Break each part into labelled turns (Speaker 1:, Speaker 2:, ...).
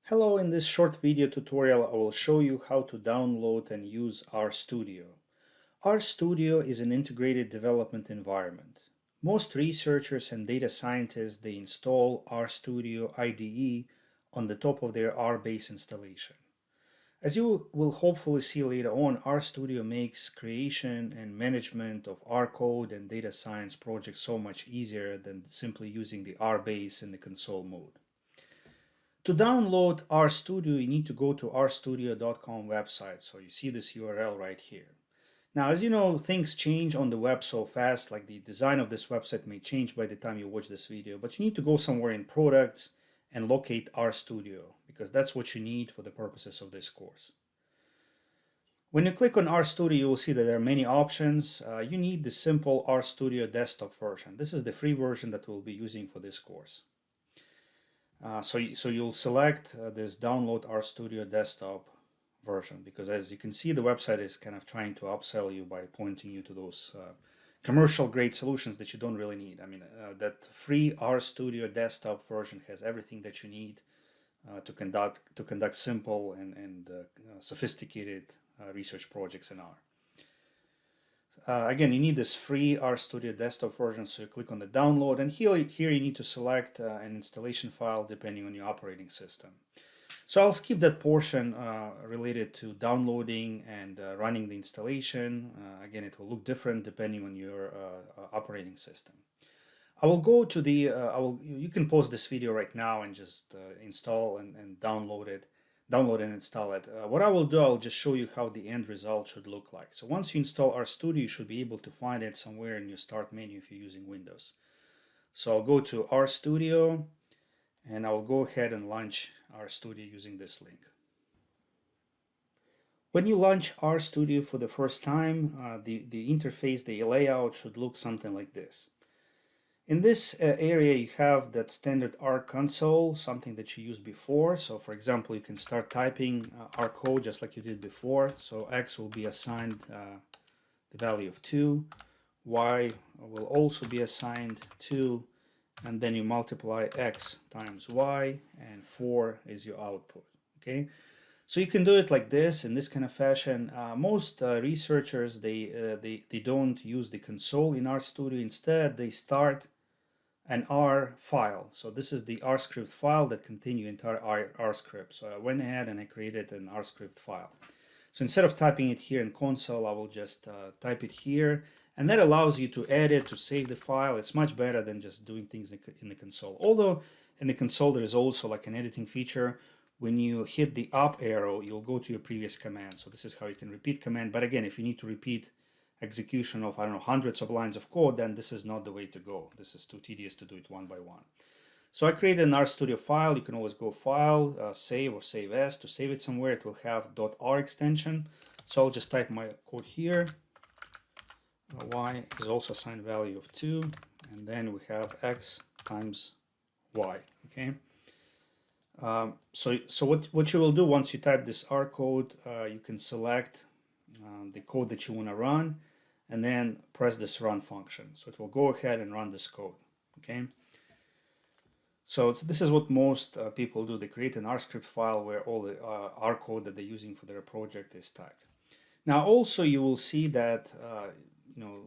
Speaker 1: Hello, in this short video tutorial I will show you how to download and use RStudio. RStudio is an integrated development environment. Most researchers and data scientists they install RStudio IDE on the top of their RBase installation. As you will hopefully see later on, RStudio makes creation and management of R code and data science projects so much easier than simply using the RBase in the console mode. To download RStudio, you need to go to rstudio.com website. So you see this URL right here. Now, as you know, things change on the web so fast, like the design of this website may change by the time you watch this video, but you need to go somewhere in products and locate RStudio because that's what you need for the purposes of this course. When you click on RStudio, you will see that there are many options. You need the simple RStudio desktop version. This is the free version that we'll be using for this course. So you'll select this download RStudio desktop version because as you can see the website is kind of trying to upsell you by pointing you to those commercial grade solutions that you don't really need. I mean that free RStudio desktop version has everything that you need to conduct simple and sophisticated research projects in R. Again, you need this free RStudio desktop version, so you click on the download, and here you need to select an installation file depending on your operating system. So I'll skip that portion related to downloading and running the installation. Again, it will look different depending on your operating system. I will go to the, you can pause this video right now and just install and download and install it. What I will do, I'll just show you how the end result should look like. So once you install RStudio, you should be able to find it somewhere in your start menu if you're using Windows. So I'll go to RStudio and I'll go ahead and launch RStudio using this link. When you launch RStudio for the first time, the interface, the layout should look something like this. In this area, you have that standard R console, something that you used before. So for example, you can start typing R code just like you did before. So X will be assigned the value of 2. Y will also be assigned 2. And then you multiply X times Y, and 4 is your output. Okay. So you can do it like this, in this kind of fashion. Most researchers, they don't use the console in RStudio. Instead, they start an R file. So this is the R script file that contains your entire R script. So I went ahead and I created an R script file. So instead of typing it here in console, I will just type it here. And that allows you to edit, to save the file. It's much better than just doing things in the console. Although in the console, there is also like an editing feature. When you hit the up arrow, you'll go to your previous command. So this is how you can repeat command. But again, if you need to repeat execution of, I don't know, hundreds of lines of code, then this is not the way to go. This is too tedious to do it one by one. So I created an RStudio file. You can always go File, Save, or Save As. To save it somewhere, it will have .r extension. So I'll just type my code here. Y is also assigned value of 2. And then we have X times Y. Okay. So what you will do once you type this R code, you can select the code that you want to run, and then press this run function. So it will go ahead and run this code. Okay. So this is what most people do. They create an R script file where all the R code that they're using for their project is typed. Now also you will see that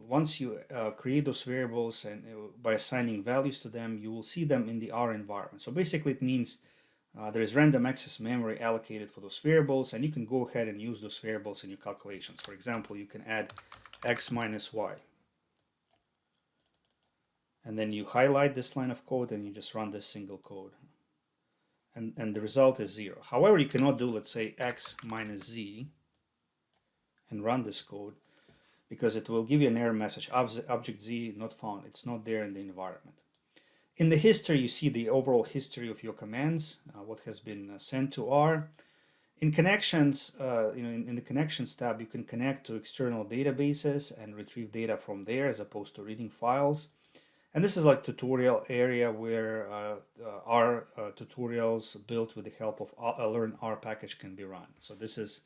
Speaker 1: once you create those variables and by assigning values to them, you will see them in the R environment. So basically it means there is random access memory allocated for those variables, and you can go ahead and use those variables in your calculations. For example, you can add X minus Y. And then you highlight this line of code and you just run this single code. And the result is 0. However, you cannot do, let's say, X minus Z and run this code because it will give you an error message, object Z not found. It's not there in the environment. In the history, you see the overall history of your commands, what has been sent to R. In connections, in the connections tab, you can connect to external databases and retrieve data from there as opposed to reading files. And this is like tutorial area where R tutorials built with the help of Learn R package can be run. So this is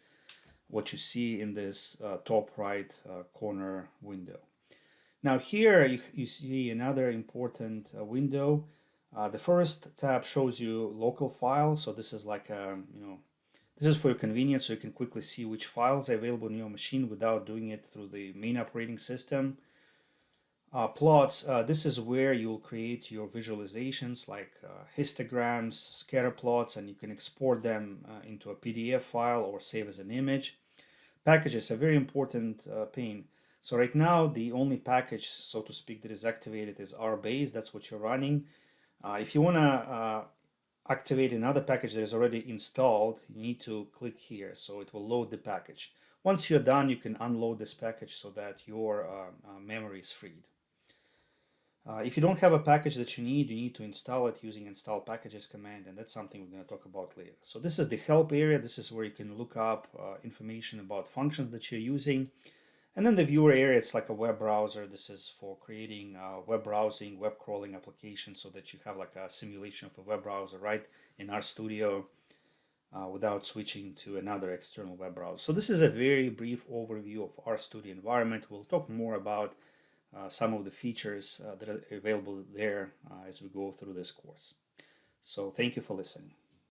Speaker 1: what you see in this top right corner window. Now here you see another important window. The first tab shows you local files. So this is like this is for your convenience, so you can quickly see which files are available on your machine without doing it through the main operating system. Plots, this is where you'll create your visualizations like histograms, scatter plots, and you can export them into a PDF file or save as an image. Packages, a very important pane. So right now, the only package, so to speak, that is activated is RBase. That's what you're running. If you want to activate another package that is already installed, you need to click here. So it will load the package. Once you're done, you can unload this package so that your memory is freed. If you don't have a package that you need to install it using install packages command, and that's something we're going to talk about later. So this is the help area. This is where you can look up information about functions that you're using. And then the viewer area, it's like a web browser. This is for creating web browsing, web crawling applications so that you have like a simulation of a web browser right in RStudio without switching to another external web browser. So this is a very brief overview of RStudio environment. We'll talk more about some of the features that are available there as we go through this course. So thank you for listening.